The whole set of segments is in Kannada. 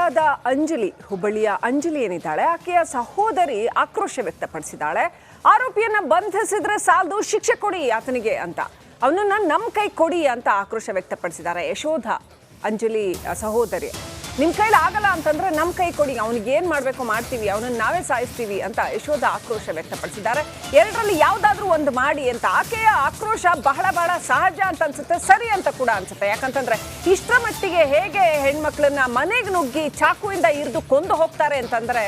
ಹುಬ್ಬಳ್ಳಿಯಾದ ಅಂಜಲಿ ಹುಬ್ಬಳ್ಳಿಯ ಅಂಜಲಿ ಏನಿದ್ದಾಳೆ ಆಕೆಯ ಸಹೋದರಿ ಆಕ್ರೋಶ ವ್ಯಕ್ತಪಡಿಸಿದ್ದಾಳೆ. ಆರೋಪಿಯನ್ನ ಬಂಧಿಸಿದ್ರೆ ಸಾಲದು, ಶಿಕ್ಷೆ ಕೊಡಿ ಆತನಿಗೆ ಅಂತ, ಅವನನ್ನ ನಮ್ಮ ಕೈ ಕೊಡಿ ಅಂತ ಆಕ್ರೋಶ ವ್ಯಕ್ತಪಡಿಸಿದ್ದಾರೆ ಯಶೋಧ, ಅಂಜಲಿ ಸಹೋದರಿ. ನಿಮ್ಮ ಕೈಲಿ ಆಗಲ್ಲ ಅಂತಂದ್ರೆ ನಮ್ಮ ಕೈ ಕೊಡಿ, ಅವನಿಗೆ ಏನು ಮಾಡಬೇಕು ಮಾಡ್ತೀವಿ, ಅವನನ್ನು ನಾವೇ ಸಾಯಿಸ್ತೀವಿ ಅಂತ ಯಶೋಧ ಆಕ್ರೋಶ ವ್ಯಕ್ತಪಡಿಸಿದ್ದಾರೆ. ಎರಡರಲ್ಲಿ ಯಾವುದಾದ್ರೂ ಒಂದು ಮಾಡಿ ಅಂತ. ಆಕೆಯ ಆಕ್ರೋಶ ಬಹಳ ಬಹಳ ಸಹಜ ಅಂತ ಅನ್ಸುತ್ತೆ, ಸರಿ ಅಂತ ಕೂಡ ಅನ್ಸುತ್ತೆ. ಯಾಕಂತಂದ್ರೆ ಇಷ್ಟರ ಮಟ್ಟಿಗೆ ಹೇಗೆ ಹೆಣ್ಮಕ್ಳನ್ನ ಮನೆಗೆ ನುಗ್ಗಿ ಚಾಕುವಿಂದ ಇರಿದು ಕೊಂದು ಹೋಗ್ತಾರೆ ಅಂತಂದ್ರೆ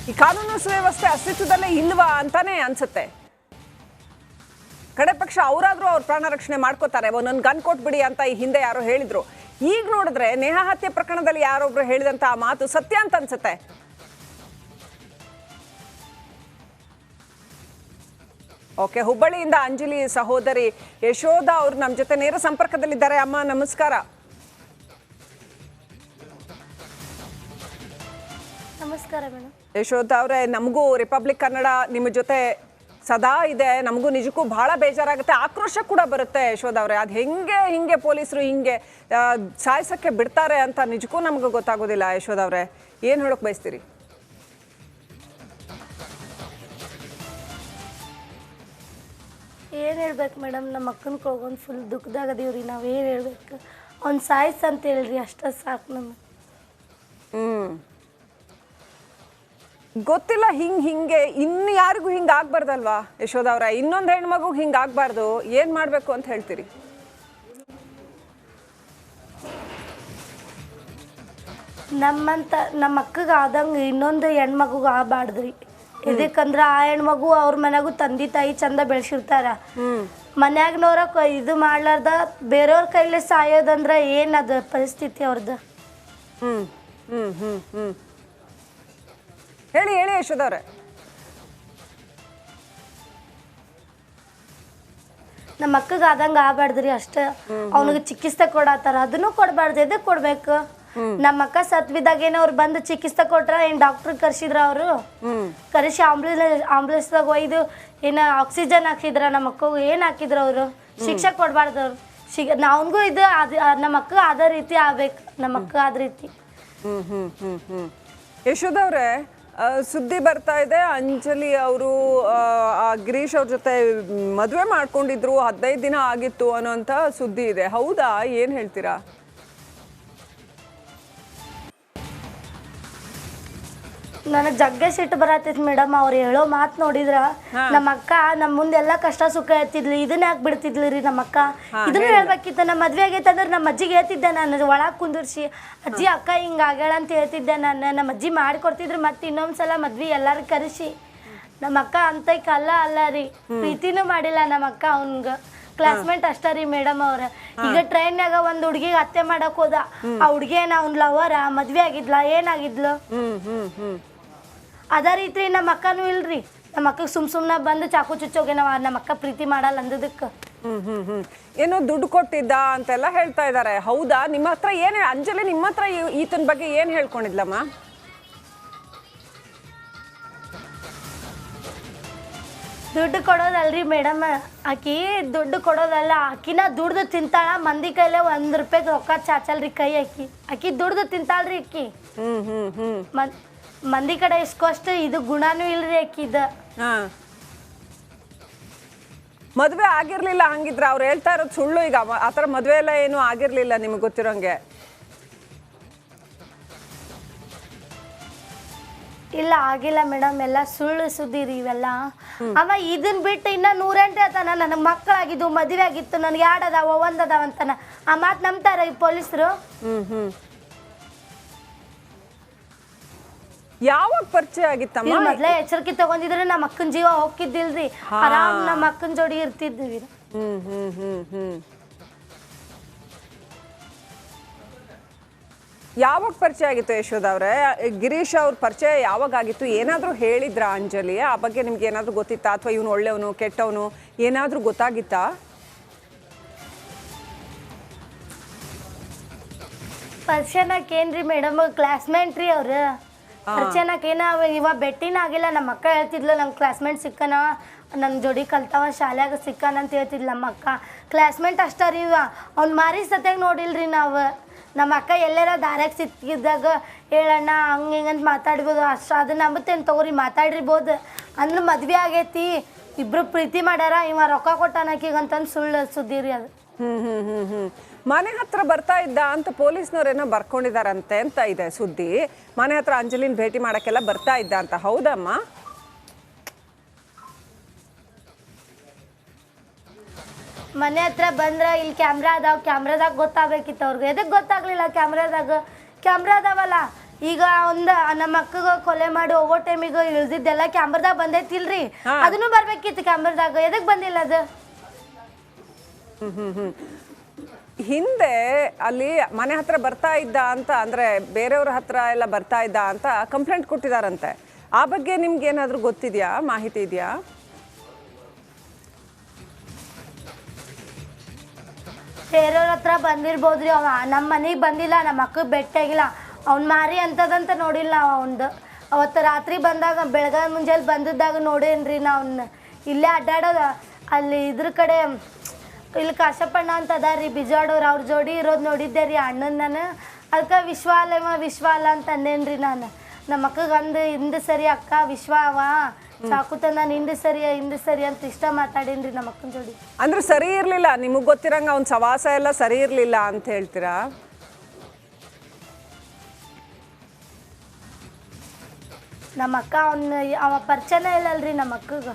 ಈ ಕಾನೂನು ಸುವ್ಯವಸ್ಥೆ ಅಸ್ತಿತ್ವದಲ್ಲೇ ಇಲ್ವಾ ಅಂತಾನೆ ಅನ್ಸುತ್ತೆ. ಕಡೆ ಪಕ್ಷ ಅವರಾದ್ರೂ ಅವ್ರ ಪ್ರಾಣ ರಕ್ಷಣೆ ಮಾಡ್ಕೋತಾರೆ, ಒಂದೊಂದು ಗನ್ ಕೊಟ್ಬಿಡಿ ಅಂತ ಈ ಹಿಂದೆ ಯಾರೋ ಹೇಳಿದ್ರು. ಈಗ ನೋಡಿದ್ರೆ ನೇಹಾ ಹತ್ಯೆ ಪ್ರಕರಣದಲ್ಲಿ ಯಾರೊಬ್ರು ಹೇಳಿದಂತ ಆ ಮಾತು ಸತ್ಯ ಅಂತ ಅನ್ಸುತ್ತೆ. ಓಕೆ, ಹುಬ್ಬಳ್ಳಿಯಿಂದ ಅಂಜಲಿ ಸಹೋದರಿ ಯಶೋಧ ಅವರು ನಮ್ಮ ಜೊತೆ ನೇರ ಸಂಪರ್ಕದಲ್ಲಿದ್ದಾರೆ. ಅಮ್ಮ ನಮಸ್ಕಾರ. ನಮಸ್ಕಾರ ಮೇಡಮ್. ಯಶೋಧ ಅವರೇ, ನಮಗೂ ರಿಪಬ್ಲಿಕ್ ಕನ್ನಡ ನಿಮ್ಮ ಜೊತೆ ಸದಾ ಇದೆ. ನಮಗೂ ನಿಜಕ್ಕೂ ಬಹಳ ಬೇಜಾರಾಗುತ್ತೆ, ಆಕ್ರೋಶ ಕೂಡ ಬರುತ್ತೆ ಯಶೋಧ ಅವರೇ. ಅದು ಹಿಂಗೆ ಪೊಲೀಸರು ಹಿಂಗೆ ಸಾಯಿಸಕ್ಕೆ ಬಿಡ್ತಾರೆ ಅಂತ ನಿಜಕ್ಕೂ ನಮ್ಗೆ ಗೊತ್ತಾಗೋದಿಲ್ಲ. ಯಶೋಧ ಅವರೇ, ಏನು ಹೇಳೋಕೆ ಬಯಸ್ತೀರಿ? ಏನು ಹೇಳ್ಬೇಕು ಮೇಡಮ್, ನಮ್ಮ ಅಕ್ಕನ ಹೋಗೋದು ಫುಲ್ ದುಃಖದಾಗದೀವ್ರಿ. ನಾವು ಏನು ಹೇಳ್ಬೇಕು, ಅವ್ನು ಸಾಯಿಸ್ ಅಂತ ಹೇಳ್ರಿ, ಅಷ್ಟೇ ಸಾಕು ನಮಗೆ. ಗೊತ್ತಿಲ್ಲ, ಹಿಂಗೆ ಇನ್ನು ಯಾರಿಗೂ ಹಿಂಗೆ ಆಗ್ಬಾರ್ದಲ್ವಾ ಯಶೋಧ ಅವರ? ಇನ್ನೊಂದು ಹೆಣ್ಮಗು ಹಿಂಗೆ ಆಗ್ಬಾರ್ದು, ಏನು ಮಾಡಬೇಕು ಅಂತ ಹೇಳ್ತೀರಿ? ನಮ್ಮ ಅಕ್ಕಗೆ ಆದಂಗೆ ಇನ್ನೊಂದು ಹೆಣ್ಮಗುಗೆ ಆಗಬಾರ್ದ್ರಿ. ಇದಕ್ಕಂದ್ರೆ ಆ ಹೆಣ್ಮಗು ಅವ್ರ ಮನೆಗೂ ತಂದೆ ತಾಯಿ ಚಂದ ಬೆಳೆಸಿರ್ತಾರ. ಮನ್ಯಾಗನವ್ರ ಇದು ಮಾಡ್ಲಾರ್ದ ಬೇರೆಯವ್ರ ಕೈಲಿ ಸಾಯೋದಂದ್ರೆ ಏನದು ಪರಿಸ್ಥಿತಿ ಅವ್ರದ್ದು? ಹೇಳಿ ಯಶೋಧ ಅವ್ರೆ. ನಮ್ಮ ಅಕ್ಕಗೆ ಆದಂಗೆ ಆಗಬಾರ್ದ್ರಿ ಅಷ್ಟೇ. ಅವನಿಗೆ ಚಿಕಿತ್ಸೆ ಕೊಡತ್ತಾರ, ಅದನ್ನು ಕೊಡಬಾರ್ದು. ಎದಕ್ಕೆ ಕೊಡ್ಬೇಕು? ನಮ್ಮ ಅಕ್ಕ ಸತ್ವಿದಾಗೇನೋ ಅವ್ರು ಬಂದು ಚಿಕಿತ್ಸೆ ಕೊಟ್ರ, ಏನು ಡಾಕ್ಟ್ರಿಗೆ ಕರ್ಸಿದ್ರ ಅವರು? ಕರೆಸಿ ಆಂಬುಲೆನ್ಸ್ದಾಗ ಒಯ್ದು ಏನು ಆಕ್ಸಿಜನ್ ಹಾಕಿದ್ರ ನಮ್ಮ ಅಕ್ಕಗೂ? ಏನು ಹಾಕಿದ್ರು ಅವರು? ಶಿಕ್ಷೆ ಕೊಡಬಾರ್ದು ಅವ್ರು. ಅವನಿಗೂ ಇದು ನಮ್ಮ ಅಕ್ಕ ಆದ ರೀತಿ ಆಗ್ಬೇಕು, ನಮ್ಮ ಅಕ್ಕ ಆದ ರೀತಿ. ಯಶೋಧ ಅವ್ರೆ, ಸುದ್ದಿ ಬರ್ತಾ ಇದೆ, ಅಂಜಲಿ ಅವರು ಗಿರೀಶ್ ಅವ್ರ ಜೊತೆ ಮದುವೆ ಮಾಡ್ಕೊಂಡಿದ್ರು, 15 ದಿನ ಆಗಿತ್ತು ಅನ್ನೋಂಥ ಸುದ್ದಿ ಇದೆ. ಹೌದಾ? ಏನು ಹೇಳ್ತೀರಾ? ನನಗೆ ಜಗ್ಗೆ ಸಿಟ್ಟು ಬರತೈತಿ ಮೇಡಮ್. ಅವ್ರು ಹೇಳೋ ಮಾತು ನೋಡಿದ್ರ ನಮ್ಮ ಅಕ್ಕ ನಮ್ಮ ಮುಂದೆಲ್ಲ ಕಷ್ಟ ಸುಖ ಹೇಳ್ತಿದ್ಲಿ, ಇದನ್ನ ಯಾಕೆ ಬಿಡ್ತಿದ್ಲಿ ರೀ ನಮ್ಮ ಅಕ್ಕ? ಇದನ್ನ ಹೇಳ್ಬೇಕಿತ್ತು. ನಮ್ಮ ಮದ್ವೆ ಆಗೈತೆ ಅಂದ್ರೆ ನಮ್ಮ ಅಜ್ಜಿಗೆ ಹೇಳ್ತಿದ್ದೆ ನಾನು, ಒಳಗೆ ಕುಂದಿರ್ಸಿ ಅಜ್ಜಿ ಅಕ್ಕ ಹಿಂಗೆ ಆಗ್ಯಾಳ ಅಂತ ಹೇಳ್ತಿದ್ದೆ ನಾನು. ನಮ್ಮ ಅಜ್ಜಿ ಮಾಡಿಕೊಡ್ತಿದ್ರು. ಮತ್ತೆ ಇನ್ನೊಂದ್ಸಲ ಮದ್ವೆ ಎಲ್ಲರೂ ಕರೆಸಿ. ನಮ್ಮ ಅಕ್ಕ ಅಂತೈಕ ಅಲ್ಲ ರೀ, ಪ್ರೀತಿನೂ ಮಾಡಿಲ್ಲ ನಮ್ಮ ಅಕ್ಕ. ಅವ್ನ್ಗೆ ಕ್ಲಾಸ್ಮೇಟ್ ಅಷ್ಟ ರೀ ಮೇಡಮ್ ಅವ್ರ. ಈಗ ಟ್ರೈನ್ಯಾಗ ಒಂದು ಹುಡುಗಿಗೆ ಹತ್ಯೆ ಮಾಡಕ್ ಹೋದ. ಆ ಹುಡುಗಿ ಏನ ಅವ್ನ ಲವರ, ಮದ್ವೆ ಆಗಿದ್ಲ, ಏನಾಗಿದ್ಲು? ಅದ ರೀತಿ ನಮ್ಮ ಅಕ್ಕನೂ ಇಲ್ರಿ. ನಮ್ಮ ಅಕ್ಕ ಸುಮ್ನೆ ಬಂದು ಚಾಕು ಚುಚ್ಚೋಗೆ ನಮ್ಮ ಅಕ್ಕ ಪ್ರೀತಿ ಮಾಡಲ್ಲ ಅಂದದಕ್ಕೆ. ಏನೋ ದುಡ್ಡು ಕೊಟ್ಟಿದ್ದ ಅಂತೆಲ್ಲ ಹೇಳ್ತಾ ಇದ್ದಾರೆ. ಹೌದಾ? ನಿಮ್ಮ ಹತ್ರ ಏನು ಅಂಜಲಿ ನಿಮ್ಮ ಹತ್ರ ಈತನ ಬಗ್ಗೆ ಏನು ಹೇಳ್ಕೊಂಡಿದ್ಲಮ್ಮ? ದುಡ್ಡು ಕೊಡೋದಲ್ರಿ ಮೇಡಮ್, ಆಕಿ ದುಡ್ಡು ಕೊಡೋದಲ್ಲ, ಆಕಿನ ದುಡ್ದು ತಿಂತಾಳ. ಮಂದಿ ಕೈಲೇ 1 ರೂಪಾಯಿ ರೊಕ್ಕ ಚಾಚಲ್ರಿ ಕೈ. ಆಕಿ ದುಡ್ದು ತಿಂತಾಳ್ರಿ ಆಕಿ. ಮಂದಿ ಕಡೆ ಇಸ್ಕೋಷ್ಟು ಇದು ಗುಣನೂ ಇಲ್ರಿ ಆಕಿದ. ಮದ್ವೆ ಆಗಿರ್ಲಿಲ್ಲ ಹಂಗಿದ್ರ? ಅವ್ರು ಹೇಳ್ತಾ ಇರೋದು ಸುಳ್ಳು. ಈಗ ಆತರ ಮದ್ವೆ ಎಲ್ಲ ಏನು ಆಗಿರ್ಲಿಲ್ಲ ನಿಮ್ಗೆ ಗೊತ್ತಿರೋಂಗೆ? ಇಲ್ಲ ಆಗಿಲ್ಲ ಮೇಡಮ್, ಎಲ್ಲ ಸುಳ್ಳು ಸುದ್ದಿ ರೀ ಇವೆಲ್ಲ. ಅವ ಇದನ್ ಬಿಟ್ಟು ಇನ್ನ 108 ಹೇಳ್ತಾನ, ನನಗೆ ಮಕ್ಕಳಾಗಿದ್ದು, ಮದುವೆ ಆಗಿತ್ತು, ನನ್ಗೆ 2 ಅದಾವ 1 ಅದಾವ ಅಂತಾನ. ಆ ಮಾತು ನಂಬ್ತಾರ ಈ ಪೊಲೀಸರು? ಯಾವಾಗ ಪರಿಚಯ ಆಗಿತ್ತಮ್ಮ? ಮೊದ್ಲೇ ಎಚ್ಚರಿಕೆ ತಗೊಂಡಿದ್ರೆ ನಮ್ಮ ಅಕ್ಕನ ಜೀವ ಹೋಗಿದ್ದಿಲ್ರಿ, ಆರಾಮ್ ನಮ್ಮ ಅಕ್ಕನ ಜೋಡಿ ಇರ್ತಿದ್ವಿ. ಯಾವಾಗ ಪರಿಚಯ ಆಗಿತ್ತು ಯಶೋಧ ಅವ್ರೆ? ಗಿರೀಶ್ ಅವ್ರ ಪರಿಚಯ ಯಾವಾಗ ಆಗಿತ್ತು? ಏನಾದ್ರೂ ಹೇಳಿದ್ರ ಅಂಜಲಿ? ಆ ಬಗ್ಗೆ ನಿಮ್ಗೆ ಏನಾದ್ರೂ ಗೊತ್ತಿತ್ತಾ? ಅಥವಾ ಇವನು ಒಳ್ಳೆಯವನು ಕೆಟ್ಟವನು ಏನಾದ್ರೂ ಗೊತ್ತಾಗಿತ್ತಾ? ಪರಿಚಯನಕ್ಕೇನ್ರಿ ಮೇಡಮ್, ಕ್ಲಾಸ್ಮೇಟ್ ರೀ ಅವ್ರು. ಪರಿಚಯನಕ್ಕೇನ ಇವಾಗ ಭೇಟಿನ ಆಗಿಲ್ಲ. ನಮ್ಮ ಅಕ್ಕ ಹೇಳ್ತಿದ್ಲು, ನಮ್ಮ ಕ್ಲಾಸ್ಮೇಟ್ ಸಿಕ್ಕನ, ನನ್ನ ಜೋಡಿ ಕಲ್ತಾವ, ಶಾಲ್ಯಾಗ ಸಿಕ್ಕನ ಅಂತ ಹೇಳ್ತಿದ್ಲು ನಮ್ಮ ಅಕ್ಕ. ಕ್ಲಾಸ್ಮೇಟ್ ಅಷ್ಟ ರೀ. ಇವ ಅವ್ನು ಮಾರಿ ಸತ್ಯಾಗ ನೋಡಿಲ್ರಿ ನಾವು. ನಮ್ಮ ಅಕ್ಕ ಎಲ್ಲಾರ ದಾರ್ಯಾಗ ಸಿಕ್ಕಿದ್ದಾಗ ಹೇಳಣ್ಣ ಹಂಗೆ ಹಿಂಗಂತ ಮಾತಾಡ್ಬೋದು ಅಷ್ಟು ಅದನ್ನ ನಂಬುತ್ತೇನೆ ತಗೋರಿ ಮಾತಾಡಿರ್ಬೋದು ಅಂದ್ರೆ ಮದ್ವೆ ಆಗೈತಿ ಇಬ್ರು ಪ್ರೀತಿ ಮಾಡ್ಯಾರ ಇವ ರೊಕ್ಕ ಕೊಟ್ಟಾನಕೀಗಂತಂದು ಸುಳ್ಳು ಸುದ್ದಿ ರೀ ಅದು. ಮನೆ ಹತ್ರ ಬರ್ತಾ ಇದ್ದ ಅಂತ ಪೊಲೀಸ್ನವ್ರೇನೋ ಬರ್ಕೊಂಡಿದಾರಂತೆ ಅಂತ ಇದೆ ಸುದ್ದಿ. ಮನೆ ಹತ್ರ ಅಂಜಲಿನ್ ಭೇಟಿ ಮಾಡಕ್ಕೆಲ್ಲ ಬರ್ತಾ ಇದ್ದ ಅಂತ, ಹೌದಮ್ಮ? ಮನೆ ಹತ್ರ ಬಂದ್ರೆ ಇಲ್ಲಿ ಕ್ಯಾಮ್ರಾ ಅದಾವ, ಕ್ಯಾಮ್ರಾದಾಗ ಗೊತ್ತಾಗಬೇಕಿತ್ತು ಅವ್ರಿಗೆ. ಎದಕ್ಕೆ ಗೊತ್ತಾಗ್ಲಿಲ್ಲ? ಕ್ಯಾಮ್ರಾ ಅದಾವಲ್ಲ. ಈಗ ನಮ್ಮ ಅಕ್ಕಗ ಕೊಲೆ ಮಾಡಿ ಹೋಗೋ ಟೈಮಿಗೆ ಇಳ್ದಿದ್ದೆಲ್ಲ ಕ್ಯಾಮ್ರಾದಾಗ ಬಂದೈತಿಲ್ರಿ, ಅದನ್ನು ಬರ್ಬೇಕಿತ್ತು ಕ್ಯಾಮ್ರಾದಾಗ. ಎದಕ್ಕೆ ಬಂದಿಲ್ಲ ಅದು? ಹಿಂದೆ ಅಲ್ಲಿ ಮನೆ ಹತ್ರ ಬರ್ತಾ ಇದ್ದ ಅಂತ ಅಂದ್ರೆ ಬೇರೆಯವ್ರ ಹತ್ರ ಎಲ್ಲ ಬರ್ತಾ ಇದ್ದ ಅಂತ ಕಂಪ್ಲೇಂಟ್ ಕೊಟ್ಟಿದಾರಂತೆ. ಆ ಬಗ್ಗೆ ನಿಮ್ಗೆ ಏನಾದ್ರೂ ಗೊತ್ತಿದ್ಯಾ, ಮಾಹಿತಿ ಇದೆಯಾ? ಬೇರೆಯವ್ರ ಹತ್ರ ಬಂದಿರ್ಬೋದ್ರಿ. ಅವ ನಮ್ಮ ಮನೆಗೆ ಬಂದಿಲ್ಲ, ನಮ್ಮ ಅಕ್ಕಗೆ ಭೇಟಿಯಾಗಿಲ್ಲ. ಅವ್ನು ಮಾರಿ ಅಂತದಂತ ನೋಡಿಲ್ಲ ನಾವು. ಅವ್ನದು ಅವತ್ತು ರಾತ್ರಿ ಬಂದಾಗ ಬೆಳಗ್ಗೆ ಮುಂಜಾನೆ ಬಂದಿದ್ದಾಗ ನೋಡೇನ್ರಿ ನಾ ಅವ್ನ. ಇಲ್ಲೇ ಅಡ್ಡಾಡೋದು ಅಲ್ಲಿ ಇದ್ರ ಕಡೆ ಇಲ್ಲಿ ಕಾಶಪ್ಪಣ್ಣ ಅಂತ ಅದಾರಿ ಬಿಜಾಡೋರು, ಅವ್ರ ಜೋಡಿ ಇರೋದು ನೋಡಿದ್ದೆ ರೀ ಅಣ್ಣನ ನಾನು. ಅದಕ್ಕೆ ವಿಶ್ವ ಅಲ್ಲ ಅಂತ ಅಂದೇನ್ರಿ ನಾನು. ನಮ್ಮ ಅಕ್ಕಗೆ ಅಂದು ಹಿಂದೆ ಸರಿ ಅಕ್ಕ ವಿಶ್ವ ಅವ ಸಾಕುತ್ತ ನಾನು ಹಿಂದೆ ಸರಿ ಅಂತ ಇಷ್ಟ ಮಾತಾಡೇನ್ರಿ ನಮ್ಮ ಅಕ್ಕನ ಜೋಡಿ. ಅಂದ್ರೆ ಸರಿ ಇರ್ಲಿಲ್ಲ, ನಿಮಗ್ ಗೊತ್ತಿರಂಗ ಅವ್ನ ಸವಾಸ ಎಲ್ಲ ಸರಿ ಇರ್ಲಿಲ್ಲ ಅಂತ ಹೇಳ್ತೀರಾ? ನಮ್ಮ ಅಕ್ಕ ಅವ ಪರಿಚಯನೇ ಇಲ್ಲಲ್ರಿ ನಮ್ಮ ಅಕ್ಕಗ.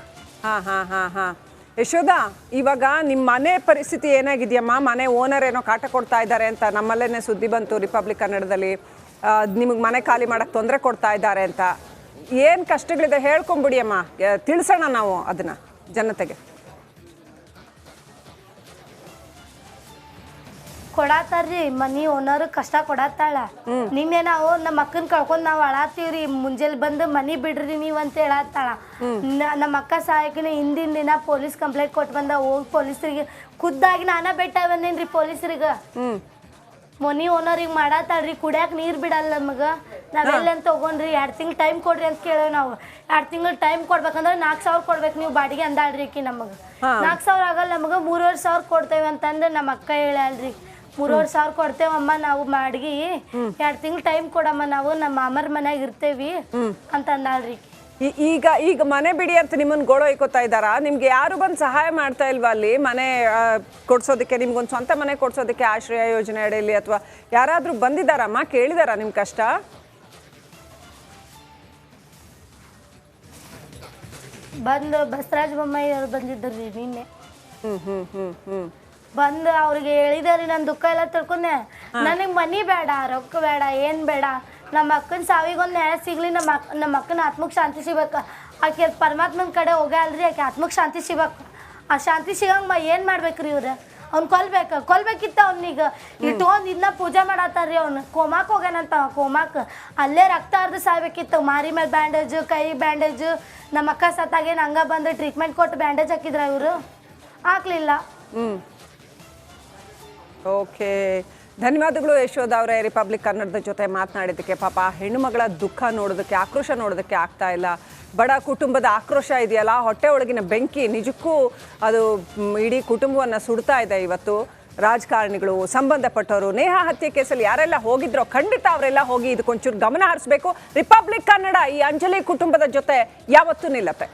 ಹಾ ಯಶೋಧ, ಇವಾಗ ನಿಮ್ಮ ಮನೆ ಪರಿಸ್ಥಿತಿ ಏನಾಗಿದೆಯಮ್ಮ? ಮನೆ ಓನರ್ ಏನೋ ಕಾಟ ಕೊಡ್ತಾ ಇದ್ದಾರೆ ಅಂತ ನಮ್ಮಲ್ಲೇನೆ ಸುದ್ದಿ ಬಂತು ರಿಪಬ್ಲಿಕ್ ಕನ್ನಡದಲ್ಲಿ. ನಿಮಗೆ ಮನೆ ಖಾಲಿ ಮಾಡಕ್ಕೆ ತೊಂದರೆ ಕೊಡ್ತಾ ಇದ್ದಾರೆ ಅಂತ. ಏನು ಕಷ್ಟಗಳಿದೆ ಹೇಳ್ಕೊಂಬಿಡಿ ಅಮ್ಮ, ತಿಳಿಸೋಣ ನಾವು ಅದನ್ನ ಜನತೆಗೆ. ಕೊಡಾತಾರ್ರಿ ಮನಿ ಓನರ್ ಕಷ್ಟ ಕೊಡತ್ತಾಳ. ನಿನ್ನೆ ನಾವು ನಮ್ಮ ಅಕ್ಕನ ಕಳ್ಕೊಂಡ್ ನಾವು ಅಳಾತೀವ್ರಿ. ಮುಂಜಾನೆ ಬಂದು ಮನಿ ಬಿಡ್ರಿ ನೀವ್ ಅಂತ ಹೇಳತ್ತಾಳ. ನಮ್ಮ ಅಕ್ಕ ಸಹಾಯಕಿನ ಹಿಂದಿನ ದಿನ ಪೊಲೀಸ್ ಕಂಪ್ಲೇಂಟ್ ಕೊಟ್ಟು ಬಂದ. ಹೋಗಿ ಪೊಲೀಸರಿಗೆ ಖುದ್ದಾಗಿ ನಾನ ಬೆಟ್ಟ ಬಂದೇನ್ರಿ ಪೊಲೀಸರಿಗೆ. ಮನಿ ಓನರಿಗೆ ಮಾಡತ್ತಾಳ್ರಿ, ಕುಡಿಯಾಕ ನೀರ್ ಬಿಡಲ್ಲ ನಮಗ. ನಾವೆಲ್ಲ ತಗೊಂಡ್ರಿ 2 ತಿಂಗ್ಳು ಟೈಮ್ ಕೊಡ್ರಿ ಅಂತ ಕೇಳೇವ್ ನಾವು. 2 ತಿಂಗ್ಳು ಟೈಮ್ ಕೊಡ್ಬೇಕಂದ್ರೆ 4,000 ಕೊಡ್ಬೇಕು ನೀವು ಬಾಡಿಗೆ ಅಂದಾಳ್ರಿ ಆಕಿ ನಮಗೆ. 4,000 ಆಗಲ್ಲ ನಮಗೆ 3,500 ಕೊಡ್ತೇವೆ ಅಂತಂದು ನಮ್ಮ ಅಕ್ಕ ಹೇಳಲ್ರಿ. 3,500 ಕೊಡ್ತೇವಮ್ಮ ನಾವು ಬಾಡಿಗೆ, 2 ತಿಂಗ್ಳು ಟೈಮ್ ಕೊಡಮ್ಮ, ನಾವು ನಮ್ಮ ಮಾಮರ ಮನ್ಯಾಗ ಇರ್ತೇವಿ ಅಂತ ಅಂದಾಳ್ರಿ. ಈಗ ಮನೆ ಬಿಡಿ ಅಂತ ನಿಮ್ಮನ್ನ ಗೋಳೊಯ್ಕೋತಾ ಇದ್ದಾರಾ? ನಿಮ್ಗೆ ಯಾರು ಬಂದು ಸಹಾಯ ಮಾಡ್ತಾ ಇಲ್ವಾ ಅಲ್ಲಿ ಮನೆ ಕೊಡ್ಸೋದಕ್ಕೆ? ನಿಮ್ಗೊಂದು ಸ್ವಂತ ಮನೆ ಕೊಡ್ಸೋದಕ್ಕೆ ಆಶ್ರಯ ಯೋಜನೆ ಅಡಿಯಲ್ಲಿ ಅಥವಾ ಯಾರಾದ್ರೂ ಬಂದಿದ್ದಾರಮ್ಮ? ಕೇಳಿದಾರ ನಿಮ್ ಕಷ್ಟ? ಬಂದು ಬಸವರಾಜ ಬೊಮ್ಮಾಯಿ ಅವ್ರು ಬಂದಿದ್ರಿ ನಿನ್ನೆ. ಬಂದು ಅವ್ರಿಗೆ ಹೇಳಿದಾರಿ ನನ್ನ ದುಃಖ ಎಲ್ಲ ತಿಳ್ಕೊಂಡೆ. ನನಗೆ ಮನಿ ಬೇಡ, ರೊಕ್ಕ ಬೇಡ, ಏನ್ ಬೇಡ, ನಮ್ಮ ಅಕ್ಕನ ಸಾವಿಗೊಂದು ನ್ಯಾಯ ಸಿಗ್ಲಿ, ನಮ್ಮ ಅಕ್ಕನ ಆತ್ಮಕ್ಕೆ ಶಾಂತಿ ಸಿಗ್ಬೇಕು. ಆಕೆ ಪರಮಾತ್ಮನ ಕಡೆ ಹೋಗ್ಯಾಲ್ರಿ, ಆಕೆ ಆತ್ಮಕ್ಕೆ ಶಾಂತಿ ಸಿಗ್ಬೇಕು. ಆ ಶಾಂತಿ ಸಿಗಂಗ ಏನು ಮಾಡ್ಬೇಕ್ರಿ ಇವ್ರು? ಅವ್ನು ಕೊಲ್ಬೇಕಿತ್ತ ಅವ್ನಿಗೆ. ಇಟ್ಕೊಂಡು ಇದನ್ನ ಪೂಜೆ ಮಾಡತ್ತಾರ್ರಿ. ಅವ್ನು ಕೋಮಾಕ್ ಹೋಗ್ಯಾನಂತ. ಕೋಮಾಕ್ ಅಲ್ಲೇ ರಕ್ತ ಹರಿದು ಸಾಯ್ಬೇಕಿತ್ತು. ಮಾರಿ ಮೇಲೆ ಬ್ಯಾಂಡೇಜು, ಕೈ ಬ್ಯಾಂಡೇಜು. ನಮ್ಮ ಅಕ್ಕ ಸತ್ತಾಗೇನು ಹಂಗ ಬಂದು ಟ್ರೀಟ್ಮೆಂಟ್ ಕೊಟ್ಟು ಬ್ಯಾಂಡೇಜ್ ಹಾಕಿದ್ರ ಇವರು? ಹಾಕ್ಲಿಲ್ಲ. ಓಕೆ, ಧನ್ಯವಾದಗಳು ಯಶೋಧ ಅವರೇ ರಿಪಬ್ಲಿಕ್ ಕನ್ನಡದ ಜೊತೆ ಮಾತನಾಡಿದ್ದಕ್ಕೆ. ಪಾಪ ಹೆಣ್ಣು ಮಗಳ ದುಃಖ ನೋಡೋದಕ್ಕೆ, ಆಕ್ರೋಶ ನೋಡೋದಕ್ಕೆ ಆಗ್ತಾ ಇಲ್ಲ. ಬಡ ಕುಟುಂಬದ ಆಕ್ರೋಶ ಇದೆಯಲ್ಲ, ಹೊಟ್ಟೆ ಒಳಗಿನ ಬೆಂಕಿ ನಿಜಕ್ಕೂ ಅದು ಇಡೀ ಕುಟುಂಬವನ್ನು ಸುಡ್ತಾ ಇದೆ ಇವತ್ತು. ರಾಜಕಾರಣಿಗಳು, ಸಂಬಂಧಪಟ್ಟವರು, ನೇಹಾ ಹತ್ಯೆ ಕೇಸಲ್ಲಿ ಯಾರೆಲ್ಲ ಹೋಗಿದ್ರೋ ಖಂಡಿತ ಅವರೆಲ್ಲ ಹೋಗಿ ಇದಕ್ಕೊಂಚೂರು ಗಮನ ಹರಿಸಬೇಕು. ರಿಪಬ್ಲಿಕ್ ಕನ್ನಡ ಈ ಅಂಜಲಿ ಕುಟುಂಬದ ಜೊತೆ ಯಾವತ್ತೂ ನಿಲ್ಲತ್ತೆ.